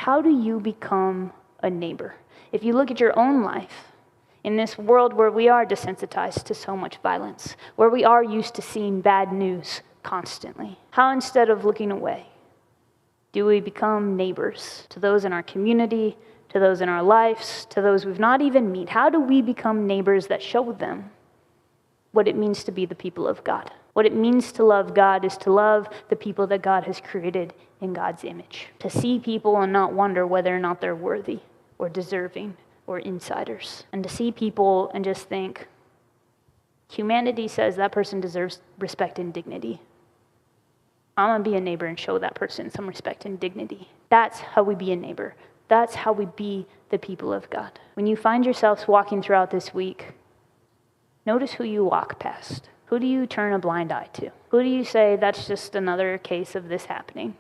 how do you become a neighbor? If you look at your own life, in this world where we are desensitized to so much violence, where we are used to seeing bad news constantly, how instead of looking away, do we become neighbors to those in our community, to those in our lives, to those we've not even met? How do we become neighbors that show them what it means to be the people of God? What it means to love God is to love the people that God has created in God's image. To see people and not wonder whether or not they're worthy or deserving or insiders. And to see people and just think, humanity says that person deserves respect and dignity. I'm going to be a neighbor and show that person some respect and dignity. That's how we be a neighbor. That's how we be the people of God. When you find yourselves walking throughout this week, notice who you walk past. Who do you turn a blind eye to? Who do you say, that's just another case of this happening?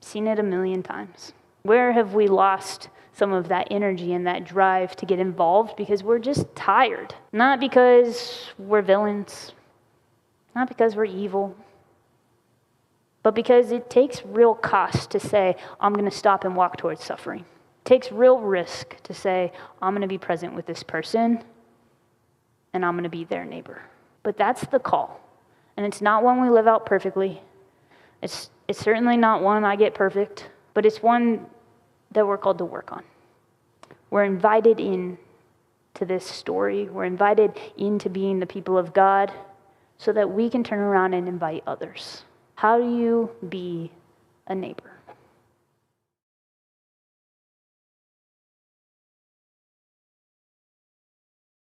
Seen it a million times. Where have we lost some of that energy and that drive to get involved because we're just tired? Not because we're villains, not because we're evil, but because it takes real cost to say, I'm going to stop and walk towards suffering. It takes real risk to say, I'm going to be present with this person and I'm going to be their neighbor. But that's the call. And it's not one we live out perfectly. It's certainly not one I get perfect, but it's one that we're called to work on. We're invited in to this story. We're invited into being the people of God so that we can turn around and invite others. How do you be a neighbor?